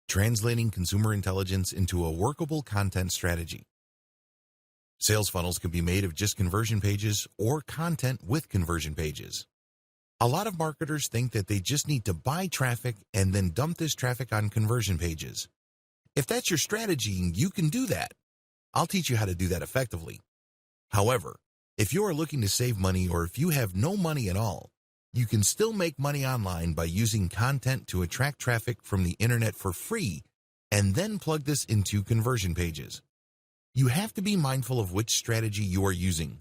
translating consumer intelligence into a workable content strategy. Sales funnels can be made of just conversion pages or content with conversion pages. A lot of marketers think that they just need to buy traffic and then dump this traffic on conversion pages. If that's your strategy, you can do that. I'll teach you how to do that effectively. However, if you are looking to save money or if you have no money at all, you can still make money online by using content to attract traffic from the internet for free and then plug this into conversion pages. You have to be mindful of which strategy you are using.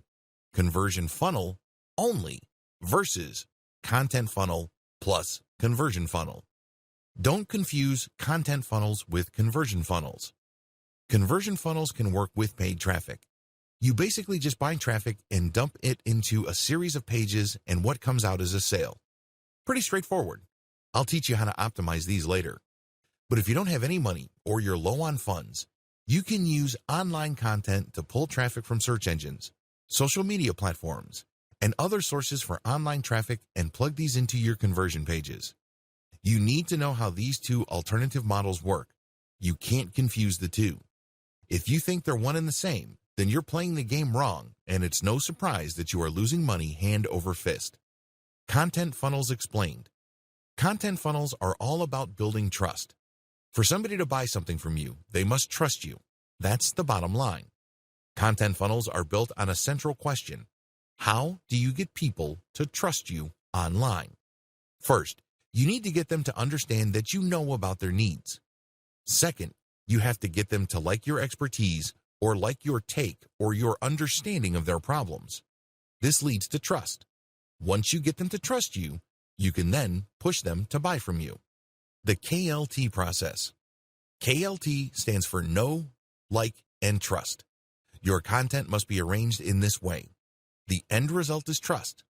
Conversion funnel only versus content funnel plus conversion funnel. Don't confuse content funnels with conversion funnels. Conversion funnels can work with paid traffic. You basically just buy traffic and dump it into a series of pages, and what comes out is a sale. Pretty straightforward. I'll teach you how to optimize these later. But if you don't have any money or you're low on funds, you can use online content to pull traffic from search engines, social media platforms, and other sources for online traffic and plug these into your conversion pages. You need to know how these two alternative models work. You can't confuse the two. If you think they're one and the same, then you're playing the game wrong, and it's no surprise that you are losing money hand over fist. Content funnels explained. Content funnels are all about building trust. For somebody to buy something from you, they must trust you. That's the bottom line. Content funnels are built on a central question. How do you get people to trust you online? First, you need to get them to understand that you know about their needs. Second, you have to get them to like your expertise or like your take or your understanding of their problems. This leads to trust. Once you get them to trust you, you can then push them to buy from you. The KLT process. KLT stands for know, like, and trust. Your content must be arranged in this way. The end result is trust.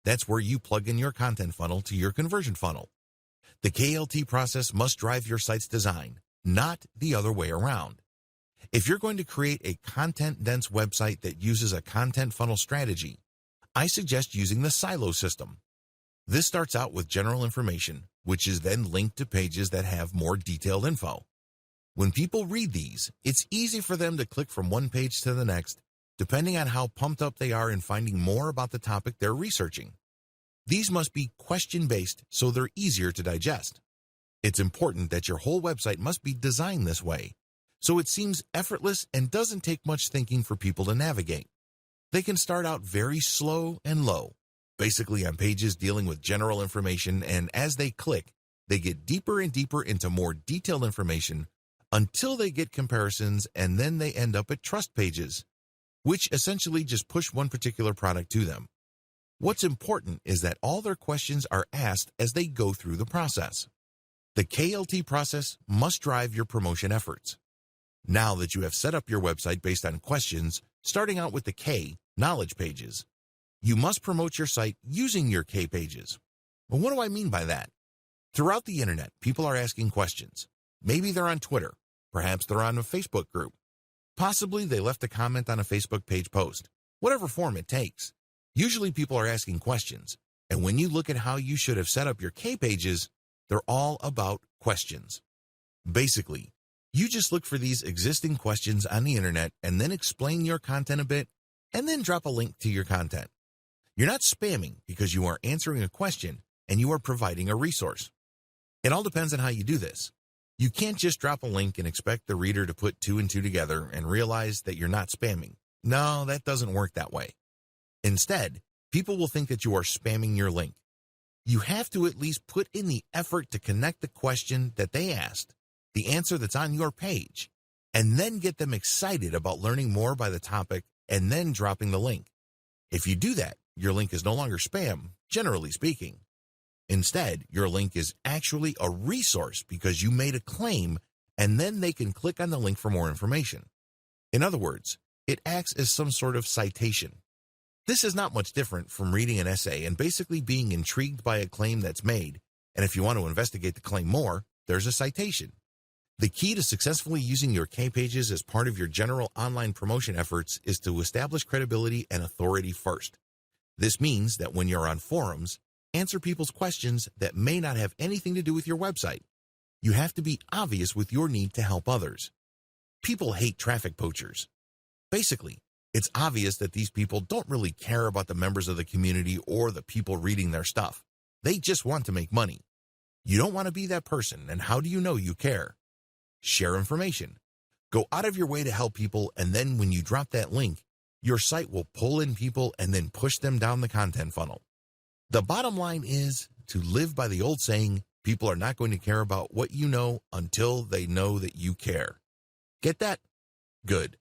That's where you plug in your content funnel to your conversion funnel. The KLT process must drive your site's design, not the other way around. If you're going to create a content-dense website that uses a content funnel strategy, I suggest using the silo system. This starts out with general information, which is then linked to pages that have more detailed info. When people read these, it's easy for them to click from one page to the next, depending on how pumped up they are in finding more about the topic they're researching. These must be question-based so they're easier to digest. It's important that your whole website must be designed this way, so it seems effortless and doesn't take much thinking for people to navigate. They can start out very slow and low, basically on pages dealing with general information, and as they click, they get deeper and deeper into more detailed information until they get comparisons, and then they end up at trust pages, which essentially just push one particular product to them. What's important is that all their questions are asked as they go through the process. The KLT process must drive your promotion efforts. Now that you have set up your website based on questions, starting out with the K, knowledge pages, you must promote your site using your K pages. Well, what do I mean by that? Throughout the internet, people are asking questions. Maybe they're on Twitter. Perhaps they're on a Facebook group. Possibly they left a comment on a Facebook page post. Whatever form it takes. Usually people are asking questions. And when you look at how you should have set up your K pages, they're all about questions. Basically, you just look for these existing questions on the internet and then explain your content a bit and then drop a link to your content. You're not spamming because you are answering a question and you are providing a resource. It all depends on how you do this. You can't just drop a link and expect the reader to put two and two together and realize that you're not spamming. No, that doesn't work that way. Instead, people will think that you are spamming your link. You have to at least put in the effort to connect the question that they asked, the answer that's on your page, and then get them excited about learning more by the topic and then dropping the link. If you do that, your link is no longer spam, generally speaking. Instead, your link is actually a resource because you made a claim and then they can click on the link for more information. In other words, it acts as some sort of citation. This is not much different from reading an essay and basically being intrigued by a claim that's made, and if you want to investigate the claim more, there's a citation. The key to successfully using your K pages as part of your general online promotion efforts is to establish credibility and authority first. This means that when you're on forums, answer people's questions that may not have anything to do with your website. You have to be obvious with your need to help others. People hate traffic poachers. Basically, it's obvious that these people don't really care about the members of the community or the people reading their stuff. They just want to make money. You don't want to be that person, and how do you know you care? Share information. Go out of your way to help people, and then when you drop that link, your site will pull in people and then push them down the content funnel. The bottom line is to live by the old saying, people are not going to care about what you know until they know that you care. Get that? Good.